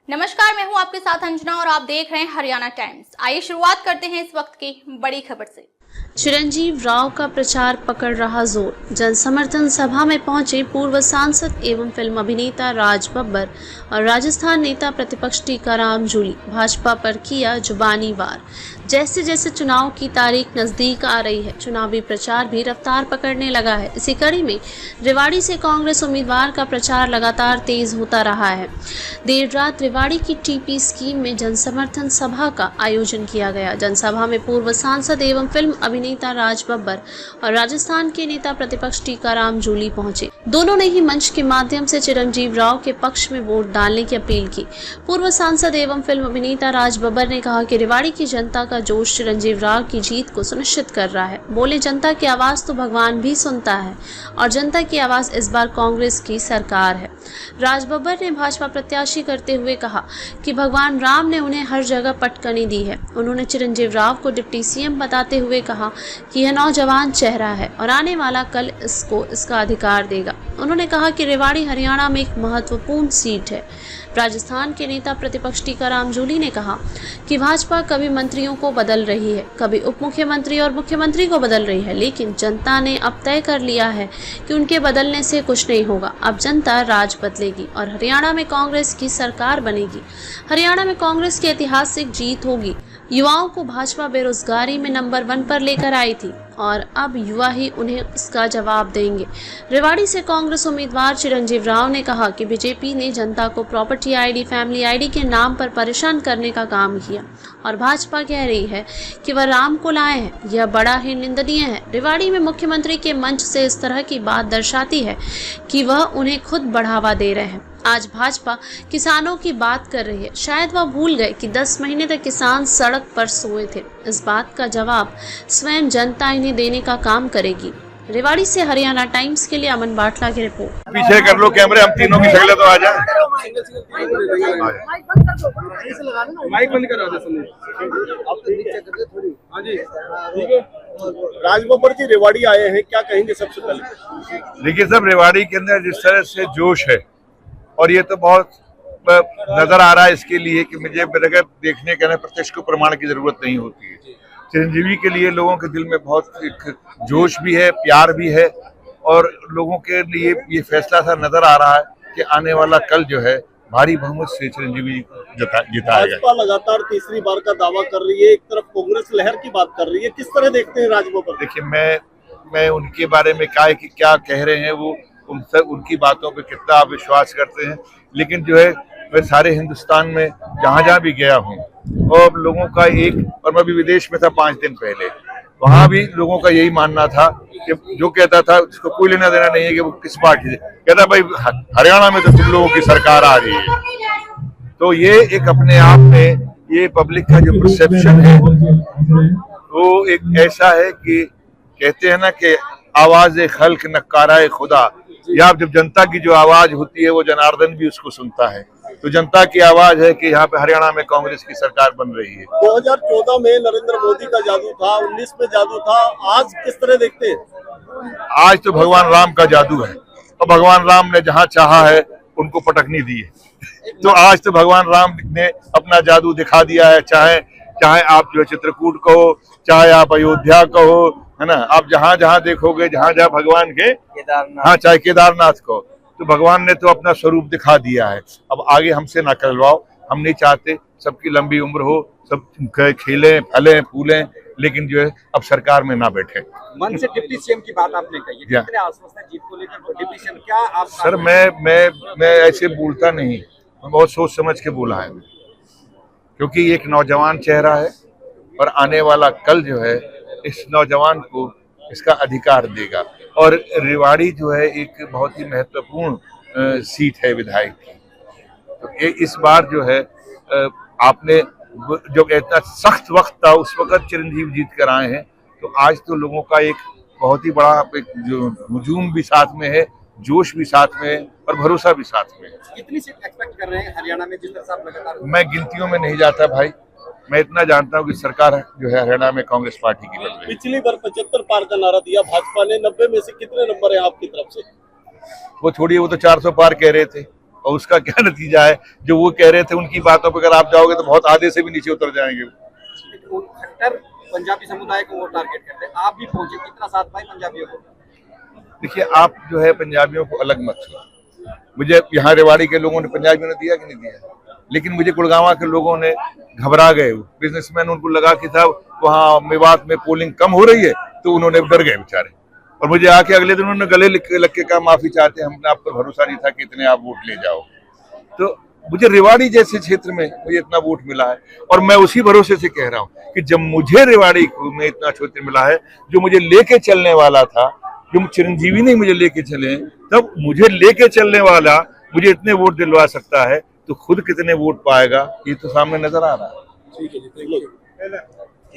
नमस्कार, मैं हूं आपके साथ अंजना और आप देख रहे हैं हरियाणा टाइम्स। आइए शुरुआत करते हैं इस वक्त की बड़ी खबर से। चिरंजीव राव का प्रचार पकड़ रहा जोर। जनसमर्थन सभा में पहुंचे पूर्व सांसद एवं फिल्म अभिनेता राज बब्बर और राजस्थान नेता प्रतिपक्ष टीकाराम जूली। भाजपा पर किया जुबानी वार। जैसे जैसे चुनाव की तारीख नजदीक आ रही है, चुनावी प्रचार भी रफ्तार पकड़ने लगा है। इसी कड़ी में रेवाड़ी से कांग्रेस उम्मीदवार का प्रचार लगातार तेज होता रहा है। देर रात रेवाड़ी की टीपी स्कीम में जनसमर्थन सभा का आयोजन किया गया। जनसभा में पूर्व सांसद एवं फिल्म अभिनेता राज बब्बर और राजस्थान के नेता प्रतिपक्ष टीकाराम जूली पहुंचे। दोनों ने ही मंच के माध्यम से चिरंजीव राव के पक्ष में वोट डालने की अपील की। पूर्व सांसद एवं फिल्म अभिनेता राज बब्बर ने कहा कि रेवाड़ी की जनता का जोश चिरंजीव राव की जीत को सुनिश्चित कर रहा है। बोले, जनता की आवाज तो भगवान भी सुनता है और जनता की आवाज इस बार कांग्रेस की सरकार है। राज बब्बर ने भाजपा प्रत्याशी करते हुए कहा कि भगवान राम ने उन्हें हर जगह पटकनी दी है। उन्होंने चिरंजीव राव को डिप्टी सीएम बताते हुए कहा कि यह नौजवान चेहरा है और आने वाला कल इसको इसका अधिकार देगा। उन्होंने कहा कि रेवाड़ी हरियाणा में एक महत्वपूर्ण सीट है। राजस्थान के नेता प्रतिपक्ष टीकाराम जूली ने कहा कि भाजपा कभी मंत्रियों को बदल रही है, कभी उप मुख्यमंत्री और मुख्यमंत्री को बदल रही है, लेकिन जनता ने अब तय कर लिया है कि उनके बदलने से कुछ नहीं होगा। अब जनता राज बदलेगी और हरियाणा में कांग्रेस की सरकार बनेगी। हरियाणा में कांग्रेस की ऐतिहासिक जीत होगी। युवाओं को भाजपा बेरोजगारी में नंबर 1 पर लेकर आई थी और अब युवा ही उन्हें इसका जवाब देंगे। रेवाड़ी से कांग्रेस उम्मीदवार चिरंजीव राव ने कहा कि बीजेपी ने जनता को प्रॉपर्टी आईडी, फैमिली आईडी के नाम पर परेशान करने का काम किया और भाजपा कह रही है कि वह राम को लाए हैं। यह बड़ा ही निंदनीय है। रेवाड़ी में मुख्यमंत्री के मंच से इस तरह की बात दर्शाती है कि वह उन्हें खुद बढ़ावा दे रहे हैं। आज भाजपा किसानों की बात कर रही है। शायद वह भूल गए कि 10 महीने तक किसान सड़क पर सोए थे। इस बात का जवाब स्वयं जनता इन्हें देने का काम करेगी। रेवाड़ी से हरियाणा टाइम्स के लिए अमन बाटला की रिपोर्ट। पीछे कर लो कैमरे, हम तीनों की शक्लें तो आ जाए। माइक बंद करा दे। हाँ जी, ठीक है। राज बब्बर जी रेवाड़ी आए हैं, क्या कहेंगे सबसे पहले? देखिए सब, रेवाड़ी के अंदर जिस तरह से जोश है और ये तो बहुत नजर आ रहा है इसके लिए कि मुझे बगैर देखने के प्रत्यक्ष को प्रमाण की जरूरत नहीं होती है। चिरंजीवी के लिए लोगों के दिल में बहुत एक जोश भी है, प्यार भी है और लोगों के लिए ये फैसला सा नजर आ रहा है कि आने वाला कल जो है भारी बहुमत से चिरंजीवी जिताएगा। भाजपा लगातार तीसरी बार का दावा कर रही है, एक तरफ कांग्रेस लहर की बात कर रही है, किस तरह देखते हैं राज बब्बर? देखिए, मैं उनके बारे में क्या कह रहे हैं, वो उनकी बातों पे कितना आप विश्वास करते हैं, लेकिन जो है मैं सारे हिंदुस्तान में जहाँ भी गया हूँ और लोगों का और मैं भी विदेश में था 5 दिन पहले, वहाँ भी लोगों का यही मानना था कि जो कहता था उसको कोई लेना देना नहीं है कि वो किस पार्टी से, कहता भाई हरियाणा में तो तुम लोगों की सरकार आ रही है। तो ये एक अपने आप में ये पब्लिक का जो परसेप्शन है वो एक ऐसा है कि कहते हैं ना कि आवाज़ खल्क नकारा खुदा, या जब जनता की जो आवाज होती है वो जनार्दन भी उसको सुनता है। तो जनता की आवाज है कि यहाँ पे हरियाणा में कांग्रेस की सरकार बन रही है। 2014 में नरेंद्र मोदी का जादू था, 19 में जादू था, आज किस तरह देखते हैं? आज तो भगवान राम का जादू है और भगवान राम ने जहाँ चाहा है उनको पटकनी दी है। तो आज तो भगवान राम ने अपना जादू दिखा दिया है। चाहे आप जो चित्रकूट कहो, चाहे आप अयोध्या कहो, है ना, आप जहाँ जहाँ देखोगे, जहाँ जहाँ भगवान के हाँ, चाहे केदारनाथ को, तो भगवान ने तो अपना स्वरूप दिखा दिया है। अब आगे हमसे ना करवाओ, हम नहीं चाहते सबकी लंबी उम्र हो, सब खेलें फलें फूलें, लेकिन जो है अब सरकार में ना बैठे। मन से डिप्टी सीएम की बात आपने कही है, कितने आश्वस्त है जीत को लेकर डिप्टी सीएम? क्या आप सर, मैं ऐसे बोलता नहीं, मैं बहुत सोच समझ के बोला है, क्योंकि एक नौजवान चेहरा है और आने वाला कल जो है इस नौजवान को इसका अधिकार देगा। और रेवाड़ी जो है एक बहुत ही महत्वपूर्ण सीट है विधायक की। तो इस बार जो है आपने जो इतना सख्त वक्त था उस वक्त चिरंजीव जीत कर आए हैं, तो आज तो लोगों का एक बहुत ही बड़ा जो हुजूम भी साथ में है, जोश भी साथ में है और भरोसा भी साथ में है। कितनी सीट एक्सपेक्ट कर रहे हैं हरियाणा में, जिस तरह से आप लगातार? मैं गिनतियों में नहीं जाता भाई, मैं इतना जानता हूँ कि सरकार जो है हरियाणा में कांग्रेस पार्टी की बन रही है। पिछली बार 75 पार का नारा दिया भाजपा ने, 90 में से कितने नंबर है आपकी तरफ से? वो छोड़िए, वो तो 400 पार कह रहे थे। और उसका क्या नतीजा है, जो वो कह रहे थे उनकी बातों पर अगर आप जाओगे तो बहुत आधे से भी नीचे उतर जाएंगे। वो खट्टर पंजाबी समुदाय को वो टारगेट करते हैं, आप भी पहुंचे, कितना साथ पाए पंजाबियों को? देखिए, आप जो है पंजाबियों को अलग मत लो। मुझे यहाँ रेवाड़ी के लोगों ने, पंजाबियों ने दिया कि नहीं दिया, लेकिन मुझे गुड़गांव के लोगों ने घबरा गए। बिजनेसमैन, उनको लगा कि साहब वहाँ मेवात में पोलिंग कम हो रही है, तो उन्होंने डर गए बेचारे। और मुझे आके अगले दिन उन्होंने गले लग के कहा माफी चाहते हैं, हमने आप पर भरोसा नहीं था कि इतने आप वोट ले जाओ। तो मुझे रेवाड़ी जैसे क्षेत्र में मुझे इतना वोट मिला है, और मैं उसी भरोसे से कह रहा हूँ कि जब मुझे रेवाड़ी में इतना क्षेत्र मिला है, जो मुझे लेके चलने वाला था, जो चिरंजीवी नहीं मुझे लेके चले, तब मुझे लेके चलने वाला मुझे इतने वोट दिलवा सकता है, तो खुद कितने वोट पाएगा ये तो सामने नजर आ रहा है।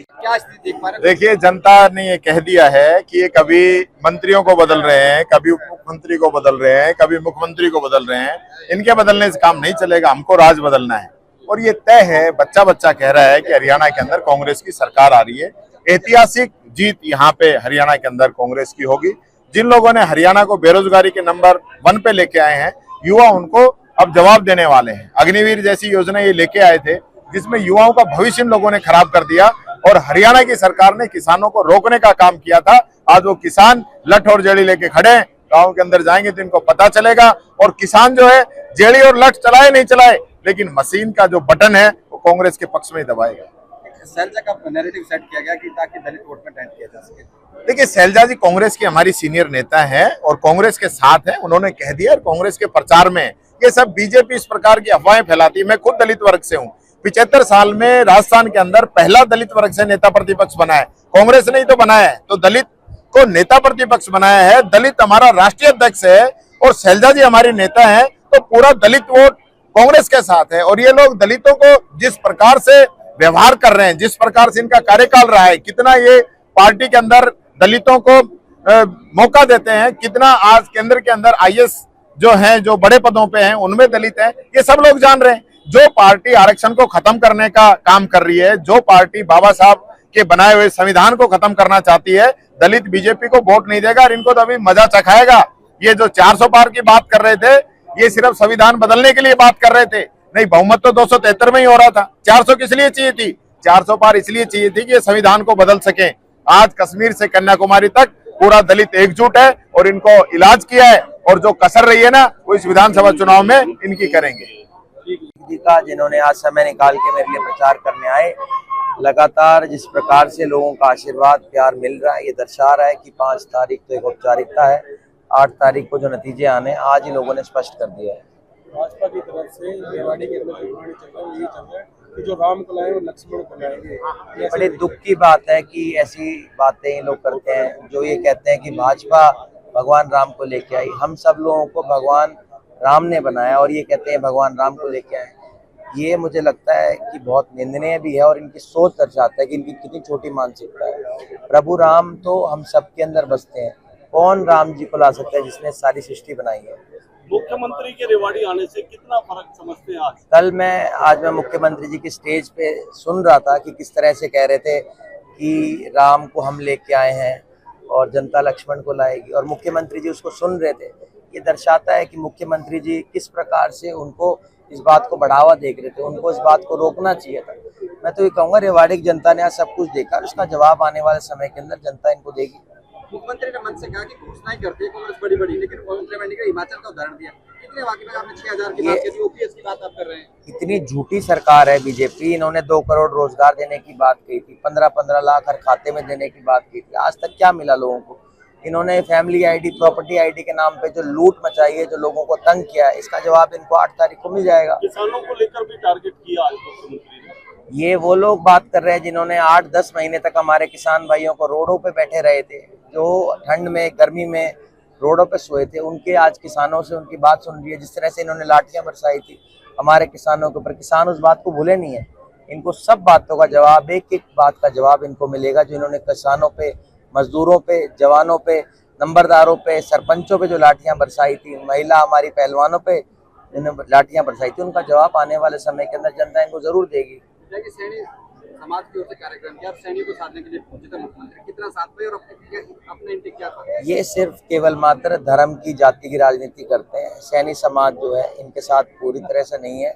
क्या स्थिति देख पा रहे हैं? देखिए, जनता ने ये कह दिया है कि ये कभी मंत्रियों को बदल रहे हैं, कभी उप मुख्यमंत्री को बदल रहे हैं, कभी मुख्यमंत्री को बदल रहे हैं। इनके बदलने से काम नहीं चलेगा, हमको राज बदलना है। और ये तय है, बच्चा बच्चा कह रहा है कि हरियाणा के अंदर कांग्रेस की सरकार आ रही है। ऐतिहासिक जीत यहाँ पे हरियाणा के अंदर कांग्रेस की होगी। जिन लोगों ने हरियाणा को बेरोजगारी के नंबर 1 पे लेके आए हैं, युवा उनको अब जवाब देने वाले हैं। अग्निवीर जैसी योजना ये लेके आए थे, जिसमें युवाओं का भविष्य इन लोगों ने खराब कर दिया, और हरियाणा की सरकार ने किसानों को रोकने का काम किया था। आज वो किसान लठ और जेड़ी लेके खड़े हैं। गांव के अंदर जाएंगे तो इनको पता चलेगा। और किसान जो है, जेड़ी और लठ चलाए नहीं चलाए, लेकिन मशीन का जो बटन है वो कांग्रेस के पक्ष में ही दबाएगा। शैलजा का नैरेटिव सेट किया गया कि ताकि दलित वोट में टेंट किया जा सके। देखिए, शैलजा जी कांग्रेस की हमारी सीनियर नेता है और कांग्रेस के साथ है। उन्होंने कह दिया, कांग्रेस के प्रचार में ये सब बीजेपी इस प्रकार की अफवाहें फैलाती है। मैं खुद दलित वर्ग से हूँ। 75 साल में राजस्थान के अंदर पहला दलित वर्ग से नेता प्रतिपक्ष बना है, कांग्रेस ने ही तो बनाया है। तो दलित को नेता प्रतिपक्ष बनाया है, दलित हमारा राष्ट्रीय अध्यक्ष है और शैलजा जी हमारी नेता है, तो पूरा दलित वोट कांग्रेस के साथ है। और ये लोग दलितों को जिस प्रकार से व्यवहार कर रहे हैं, जिस प्रकार से इनका कार्यकाल रहा है, कितना ये पार्टी के अंदर दलितों को मौका देते हैं, कितना आज केंद्र के अंदर IAS जो हैं, जो बड़े पदों पे हैं, उनमें दलित हैं, ये सब लोग जान रहे हैं। जो पार्टी आरक्षण को खत्म करने का काम कर रही है, जो पार्टी बाबा साहब के बनाए हुए संविधान को खत्म करना चाहती है, दलित बीजेपी को वोट नहीं देगा और इनको तो अभी मजा चखाएगा। ये जो 400 पार की बात कर रहे थे, ये सिर्फ संविधान बदलने के लिए बात कर रहे थे। नहीं, बहुमत तो 273 में ही हो रहा था। 400 किस लिए चाहिए थी? 400 पार इसलिए चाहिए थी कि ये संविधान को बदल सके। आज कश्मीर से कन्याकुमारी तक पूरा दलित एकजुट है और इनको इलाज किया है, और जो कसर रही है ना, वो इस विधानसभा चुनाव में इनकी करेंगे। का जिन्होंने आज समय निकाल के मेरे लिए प्रचार करने आए, लगातार जिस प्रकार से लोगों का आशीर्वाद प्यार मिल रहा है, ये दर्शा रहा है कि 5 तारीख तो एक औपचारिकता है, 8 तारीख को जो नतीजे आने आज ही लोगों ने स्पष्ट कर दिया है। भाजपा की तरफ से रेवाड़ी के अंदर जो कहानी चल रहा है, ये चल रहा है कि जो राम को लाए वो लक्ष्मण को लाएंगे। बड़े दुख की बात है कि ऐसी बातें ये लोग करते हैं, जो ये कहते हैं कि भाजपा भगवान राम को लेके आई। हम सब लोगों को भगवान राम ने बनाया और ये कहते हैं भगवान राम को लेके आए। ये मुझे लगता है कि बहुत निंदनीय भी है और इनकी सोच दर्शाता है कि इनकी कितनी छोटी मानसिकता है। प्रभु राम तो हम सबके अंदर बसते हैं, कौन राम जी को ला सकता है जिसने सारी सृष्टि बनाई है। मुख्यमंत्री के रेवाड़ी आने से कितना फर्क समझते हैं? आज मैं मुख्यमंत्री जी की स्टेज पे सुन रहा था कि किस तरह से कह रहे थे कि राम को हम लेके आए हैं और जनता लक्ष्मण को लाएगी, और मुख्यमंत्री जी उसको सुन रहे थे। ये दर्शाता है कि मुख्यमंत्री जी किस प्रकार से उनको इस बात को बढ़ावा दे रहे थे, उनको इस बात को रोकना चाहिए था। मैं तो ये कहूँगा, रेवाड़ी की जनता ने आज सब कुछ देखा, उसका जवाब आने वाले समय के अंदर जनता इनको देगी। मुख्यमंत्री ने मन से कहा कि घोषणाएं करते हैं कांग्रेस बड़ी बड़ी, लेकिन मुख्यमंत्री ने हिमाचल का उदाहरण दिया। कितने वाकई में आपने 6000 की बात की, OPS की बात आप कर रहे हैं। इतनी झूठी सरकार है बीजेपी। इन्होंने 2 करोड़ रोजगार देने की बात कही थी, 15-15 लाख हर खाते में देने की बात की थी। आज तक क्या मिला लोगों को? इन्होंने फैमिली ID, प्रॉपर्टी ID के नाम पे जो लूट मचाई है, जो लोगों को तंग किया, इसका जवाब इनको 8 तारीख को मिल जाएगा। किसानों को लेकर भी टारगेट किया आज मुख्यमंत्री ने। ये वो लोग बात कर रहे हैं जिन्होंने 8-10 महीने तक हमारे किसान भाइयों को रोडों पे बैठे रहे थे, जो ठंड में गर्मी में रोडों पे सोए थे। उनके आज किसानों से उनकी बात सुन रही है। जिस तरह से इन्होंने लाठियां बरसाई थी हमारे किसानों के ऊपर, किसान उस बात को भूले नहीं है। इनको सब बातों का जवाब, एक एक बात का जवाब इनको मिलेगा, जो इन्होंने किसानों पे, मजदूरों पे, जवानों पे, नंबरदारों पे, सरपंचों पे जो लाठियां बरसाई थी, महिला हमारी पहलवानों पे जिन्होंने लाठियां बरसाई थी, उनका जवाब आने वाले समय के अंदर जनता इनको जरूर देगी। समाज की ओर से कार्यक्रम किया और सैनिक को साधने के लिए पहुंचे थे मुख्यमंत्री, कितना साथ पाए और अपने इंटेक क्या था? ये सिर्फ केवल मात्र धर्म की, जाति की राजनीति करते हैं। सैनी समाज जो है इनके साथ पूरी तरह से नहीं है।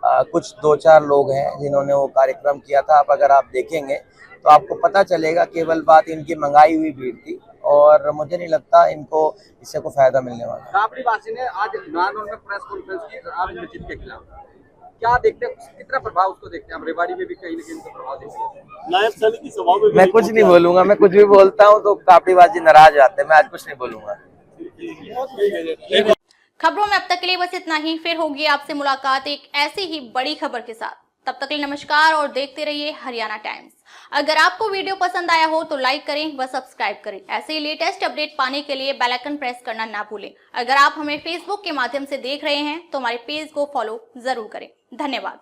कुछ 2-4 लोग हैं जिन्होंने वो कार्यक्रम किया था। अब अगर आप देखेंगे तो आपको पता चलेगा केवल बात इनकी मंगाई हुई भीड़ थी और मुझे नहीं लगता इनको इससे कोई फायदा मिलने वाला। राबड़ी वासी ने आज नारनौल में प्रेस कॉन्फ्रेंस की आप मस्जिद के खिलाफ, क्या देखते हैं, कितना प्रभाव उसको देखते हैं? हम रेवाड़ी में भी कहीं ना कहीं उनका प्रभाव देखते हैं। नायब सैनी की सभा में मैं कुछ नहीं बोलूंगा, मैं कुछ भी बोलता हूँ तो कापड़ीबाजी नाराज आते हैं। मैं आज कुछ नहीं बोलूंगा। खबरों में अब तक के लिए बस इतना ही। फिर होगी आपसे मुलाकात एक ऐसी ही बड़ी खबर के साथ। तब तक के लिए नमस्कार और देखते रहिए हरियाणा टाइम्स। अगर आपको वीडियो पसंद आया हो तो लाइक करें व सब्सक्राइब करें। ऐसे ही लेटेस्ट अपडेट पाने के लिए बेल आइकन प्रेस करना ना भूलें। अगर आप हमें फेसबुक के माध्यम से देख रहे हैं तो हमारे पेज को फॉलो जरूर करें। धन्यवाद।